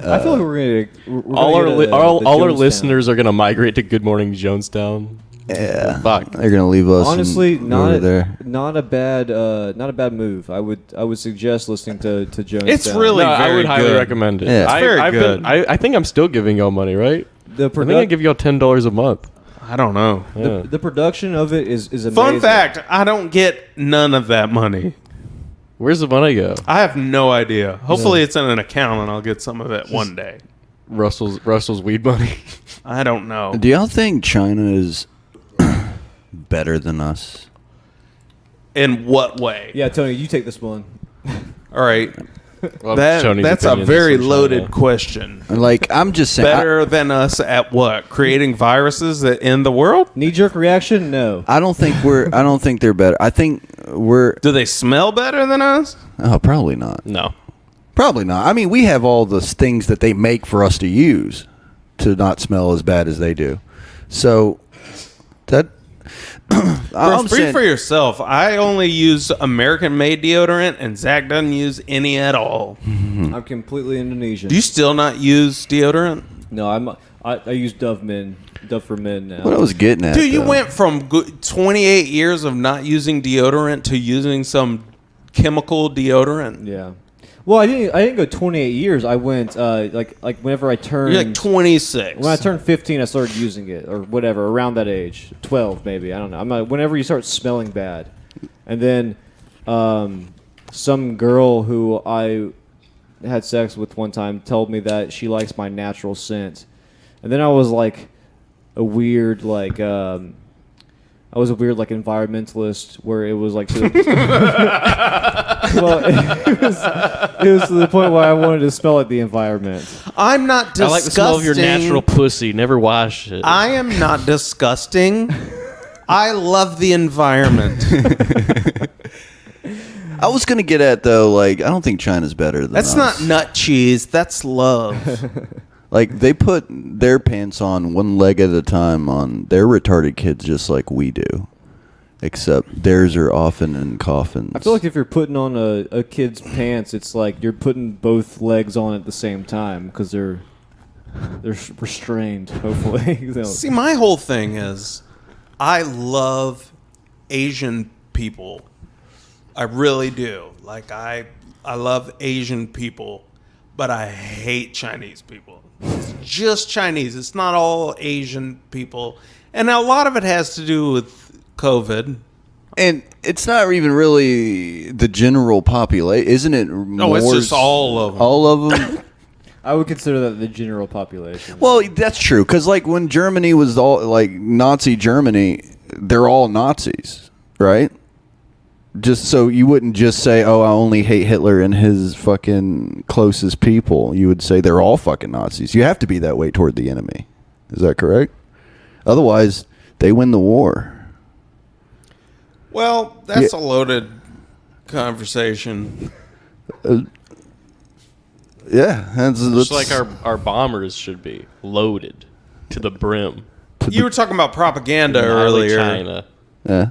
I feel like we're All our Jonestown. listeners are gonna migrate to Good Morning Jonestown. Yeah, Fuck. they're gonna leave us. Honestly, over there. not a bad move. I would suggest listening to Jonestown. It's really No, I very would highly good. recommend it. Yeah. It's very I've good. I think I'm still giving y'all money, right? the I think I give y'all $10 a month. I don't know. Yeah. the production of it is amazing. Fun fact, I don't get none of that money. Where's the money go? I have no idea. Hopefully it's in an account and I'll get some of it one day. Russell's weed money. I don't know. Do y'all think China is better than us? In what way? Yeah, Tony, you take this one. All right. Well, Tony's That's a opinion is very from loaded China. question. Like, I'm just saying. Better than us at what? Creating viruses that end the world? Knee-jerk reaction? No. I don't think they're better. I think we're. Do they smell better than us? Oh, probably not. No. Probably not. I mean, we have all the things that they make for us to use to not smell as bad as they do. So that. Bro, speak for yourself. I only use American-made deodorant, and Zach doesn't use any at all. I'm completely Indonesian. Do you still not use deodorant? No, I use Dove for Men now. What I was getting at. Dude, you though. went from 28 years of not using deodorant to using some chemical deodorant. Yeah. Well, I didn't go 28 years. I went like whenever I turned. You're like 26. When I turned 15, I started using it, or whatever, around that age, 12 maybe. I don't know. I'm not, whenever you start smelling bad, and then some girl who I had sex with one time told me that she likes my natural scent, and then I was like a weird environmentalist where it was like well, it was to the point where I wanted to smell like the environment. I'm not disgusting. I like the smell of your natural pussy. Never wash it. I am not disgusting. I love the environment. I was gonna get at though. Like, I don't think China's better than That's us. not nut cheese. That's love. Like, they put their pants on one leg at a time on their retarded kids, just like we do. Except theirs are often in coffins. I feel like if you're putting on a kid's pants, it's like you're putting both legs on at the same time because they're restrained. Hopefully, See, my whole thing is, I love Asian people. I really do. Like, I love Asian people, but I hate Chinese people. It's just Chinese. It's not all Asian people. And a lot of it has to do with COVID. And it's not even really the general population, isn't it? No, it's just all of them. All of them. I would consider that the general population. Well, that's true. Because like when Germany was all like Nazi Germany, they're all Nazis, right? Just so you wouldn't just say, "Oh, I only hate Hitler and his fucking closest people." You would say they're all fucking Nazis. You have to be that way toward the enemy. Is that correct? Otherwise, they win the war. Well, that's a loaded conversation. Yeah, Just like our bombers should be loaded to the brim. You were talking about propaganda Gnarly earlier. China. Yeah.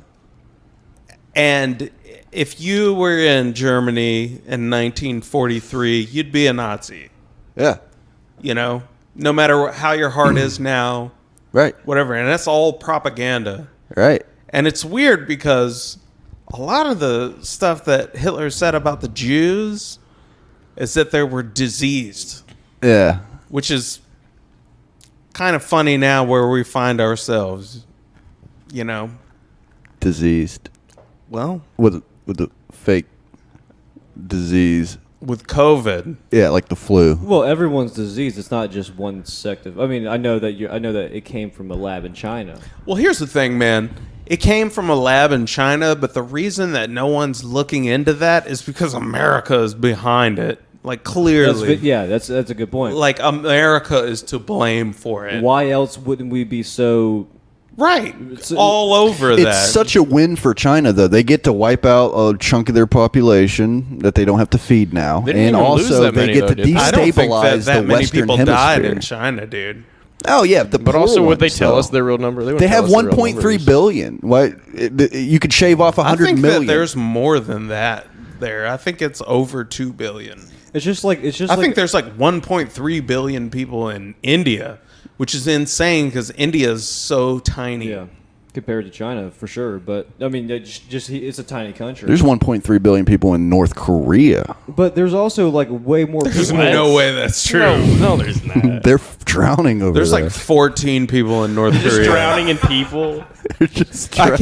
And if you were in Germany in 1943, you'd be a Nazi. Yeah. You know, no matter how your heart is now, Right. whatever. And that's all propaganda. Right. And it's weird because a lot of the stuff that Hitler said about the Jews is that they were diseased, Yeah. which is kind of funny now where we find ourselves, you know. Diseased. Well, With the fake disease. with COVID. Yeah, like the flu. Well, everyone's disease. It's not just one sect of. I mean, I know that it came from a lab in China. Well, here's the thing, man. It came from a lab in China, but the reason that no one's looking into that is because America is behind it. Like, clearly. That's a good point. Like, America is to blame for it. Why else wouldn't we be so? Right. It's- All over It's that. such a win for China, though. They get to wipe out a chunk of their population that they don't have to feed now, They didn't and even lose also that they many, get to though, did they? I don't think destabilize that the many Western people Hemisphere. died in China, dude. Oh yeah, the But poor also, would they ones, tell though. us their real number? They wouldn't have tell us their real 1.3 numbers. billion. What you could shave off I 100 think million. that there's more than that there. I think it's over 2 billion. It's just like I think there's like 1.3 billion people in India, which is insane because India is so tiny. yeah, compared to China for sure. But I mean, it's a tiny country. There's 1.3 billion people in North Korea. But there's also like way more. There's people. no way that's true. No, there's not. They're drowning over There's there. like 14 people in North Just Korea. drowning in people. They're just I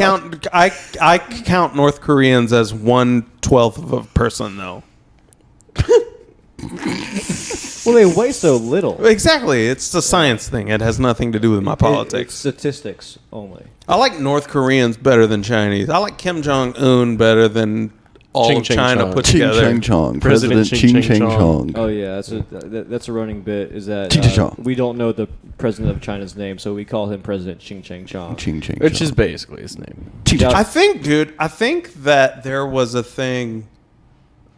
count North Koreans as 1/12 of a person though. Well, they weigh so little. Exactly. It's a science thing. It has nothing to do with my It's politics. statistics only. I like North Koreans better than Chinese. I like Kim Jong-un better than all Ching of Ching China Chong. put Ching together. Chang Chong. President President Ching Ching Chang Chang Chong. Chong. Oh yeah, that's a running bit. Is that Ching Chang Chong. we don't know the president of China's name, so we call him President Ching Chang Chong. Ching Chang Which Chong. is basically his name. Ching Yeah. Chang. I think, dude, that there was a thing.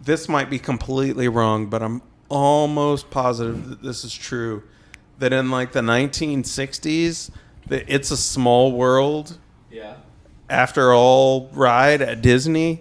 This might be completely wrong, but I'm almost positive that this is true. That in like the 1960s, the It's a Small World, Yeah. After All ride at Disney.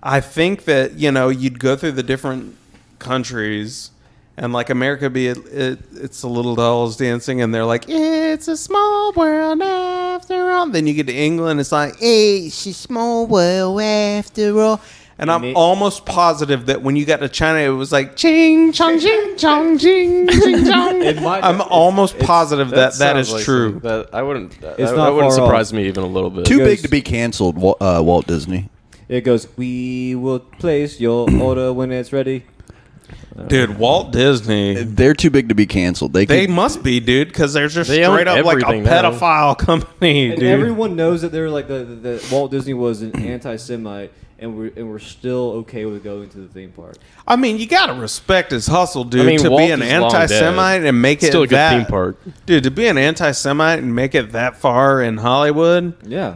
I think that, you know, you'd go through the different countries and like America be it's the little dolls dancing and they're like, it's a small world after all. Then you get to England, it's like, it's a small world after all. And I'm almost positive that when you got to China, it was like ching chong ching chong ching ching chong. I'm almost positive that is sounds like true. something That I wouldn't. It's That not wouldn't far surprise me even a little bit. Too goes- big to be canceled, Walt Disney. It goes. We will place your order when it's ready. Dude, Walt Disney. They're too big to be canceled. They They could, must be, dude, because they're just They own straight up like a everything now. pedophile company, And dude. everyone knows that they're like the Walt Disney was an anti-Semite, and we're still okay with going to the theme park. I mean, you gotta respect his hustle, dude. I mean, to Walt be an is long anti-Semite dead. and make it Still a good that theme park. dude. To be an anti-Semite and make it that far in Hollywood, Yeah.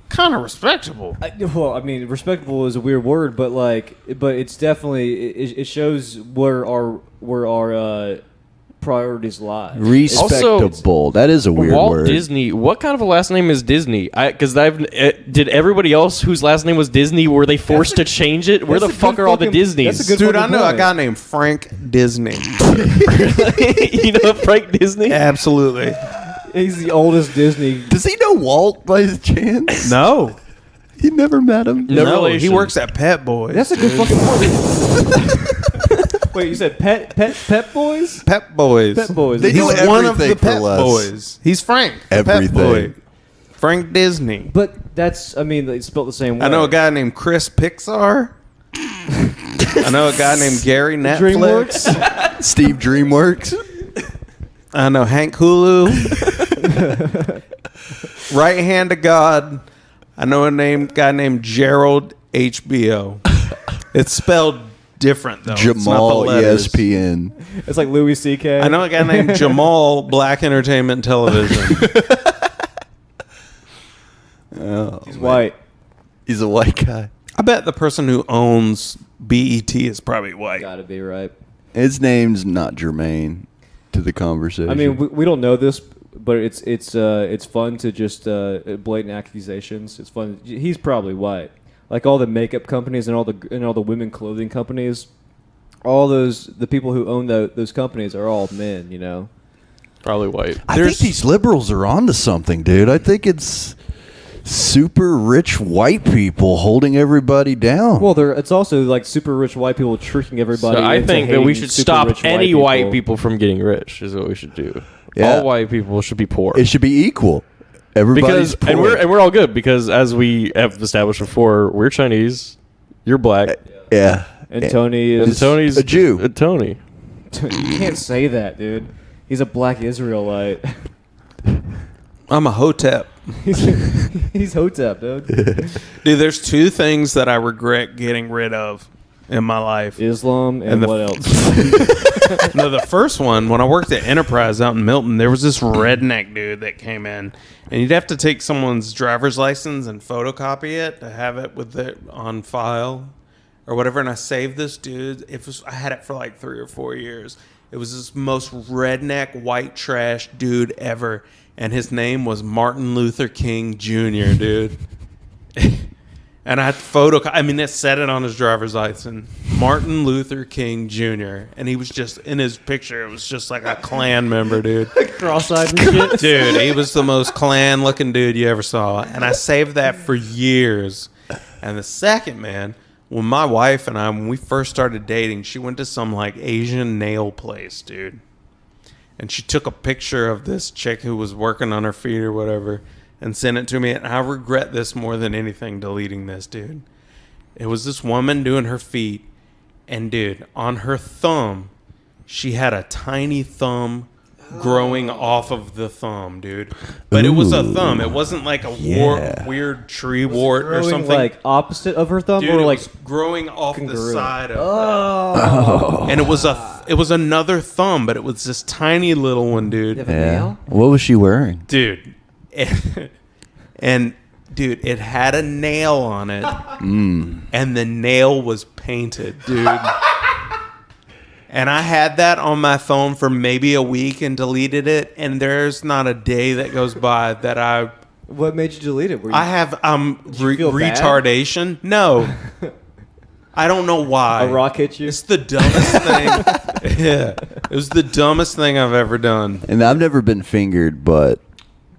kind of respectable. Well, I mean, respectable is a weird word, but it's definitely it shows where our priorities lie. respectable. That is a weird Walt word. Disney. What kind of a last name is Disney? Because did everybody else whose last name was Disney? Were they forced to change it? Where the that's a fuck good are all the fucking- Disneys? that's a good Dude, I fucking know a point. guy named Frank Disney. You know Frank Disney? Absolutely. He's the oldest Disney. Does he know Walt by his chance? No. You never met him. No No, he relation. works at Pet Boys. That's a good fucking point. Wait, you said pet boys? Pet Boys. Pet boys. They He's do one of the everything for Pet less. Boys. He's Frank. the Pet Everything. Boy. Frank Disney. But that's, I mean, it's spelled the same way. I know a guy named Chris Pixar. I know a guy named Gary Netflix. DreamWorks. Steve Dreamworks. I know Hank Hulu. Right Hand of God. I know a guy named Gerald HBO. It's spelled different though. It's not the Jamal letters. ESPN. It's like Louis C.K. I know a guy named Jamal Black Entertainment Television. Oh, He's white. he's a white guy. I bet the person who owns BET is probably white. Gotta be right. His name's not germane to the conversation. I mean, we don't know this, but it's fun to just blatant accusations. It's fun. He's probably white. like all the makeup companies and all the women clothing companies, the people who own those companies are all men, you know. Probably white. I think these liberals are onto something, dude. I think it's super rich white people holding everybody down. Well, it's also like super rich white people tricking everybody. So I into think that we hating should super stop rich any white people from getting rich. Is what we should do. Yeah. All white people should be poor. It should be equal. Everybody's because poor. and we're all good because as we have established before, we're Chinese, you're black, yeah. And Tony and is Tony's a Jew. Tony. You can't say that, dude. He's a black Israelite. I'm a hotep. He's Hotep, dude. Dude, there's two things that I regret getting rid of in my life. Islam and what else? No, the first one, when I worked at Enterprise out in Milton, there was this redneck dude that came in, and you'd have to take someone's driver's license and photocopy it to have it with it on file or whatever. And I saved this dude. I had it for like 3 or 4 years. It was this most redneck white trash dude ever, and his name was Martin Luther King Jr., dude. And I had it said it on his driver's license, Martin Luther King Jr. And he was just, in his picture, it was just like a Klan member, dude. Cross-eyed and shit. Dude, he was the most Klan-looking dude you ever saw. And I saved that for years. And the second, man, when my wife and I, when we first started dating, she went to some like Asian nail place, dude. And she took a picture of this chick who was working on her feet or whatever and sent it to me. And I regret this more than anything, deleting this, dude. It was this woman doing her feet. And, dude, on her thumb, she had a tiny thumb growing off of the thumb, dude. But it was a thumb. It wasn't like a weird tree wart or something. Like opposite of her thumb, Dude, or it like was growing off the congruent. side of and it was another thumb, but it was this tiny little one, dude. You have a nail? What was she wearing? Dude. And dude, it had a nail on it. And the nail was painted, dude. And I had that on my phone for maybe a week and deleted it, and there's not a day that goes by that I What made you delete it? I have you feel bad? retardation. No. I don't know why. A rock hit you? It's the dumbest thing. Yeah. It was the dumbest thing I've ever done. And I've never been fingered, but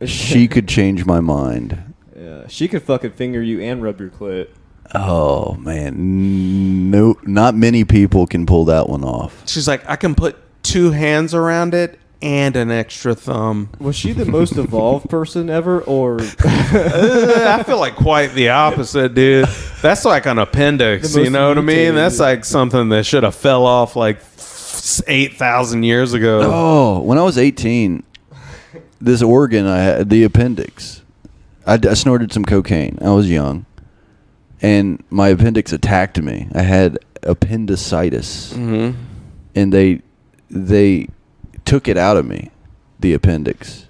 she could change my mind. Yeah, she could fucking finger you and rub your clit. Oh, man. No, not many people can pull that one off. She's like, I can put 2 hands around it and an extra thumb. Was she the most evolved person ever, or I feel like quite the opposite, dude. That's like an appendix, The most you know what I mean? mutated. That's like something that should have fell off like 8,000 years ago. Oh, when I was 18, this organ, I had the appendix. I snorted some cocaine. I was young. And my appendix attacked me. I had appendicitis. Mm-hmm. And they took it out of me, the appendix.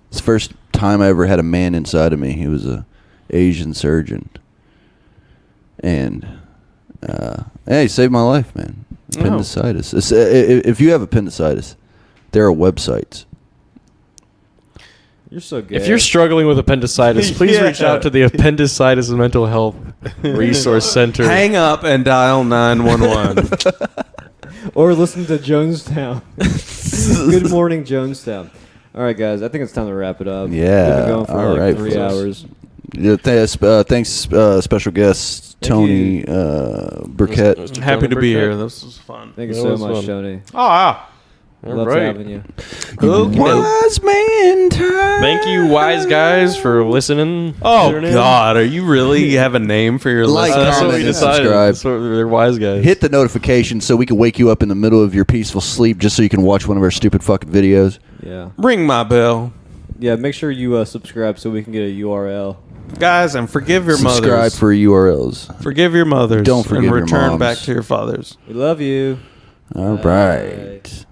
It's the first time I ever had a man inside of me. He was a Asian surgeon. And hey, he saved my life, man. Appendicitis. If you have appendicitis, there are websites. you're so gay? If you're struggling with appendicitis, please reach out to the Appendicitis and Mental Health Resource Center. Hang up and dial 911. or listen to Jonestown. Good morning, Jonestown. All right, guys. I think it's time to wrap it up. Yeah, We've been going for all like right, 3 folks. hours. Yeah, thanks, special guest Tony Burkett. Happy to be here. This was fun. Thank you That so was much, fun. Tony. Oh, wow. All Love right. having you. Wise man time. Thank you, wise guys, for listening. Oh, Tuning in. God. Are you really have a name for your Like, listeners? That's what comment, we and decided. subscribe. That's what, they're wise guys. Hit the notification so we can wake you up in the middle of your peaceful sleep just so you can watch one of our stupid fucking videos. Yeah. Ring my bell. Yeah, make sure you subscribe so we can get a URL. Guys, and forgive your Subscribe mothers. for URLs. Forgive your mothers. Don't forgive and your return moms. back to your fathers. We love you. All right.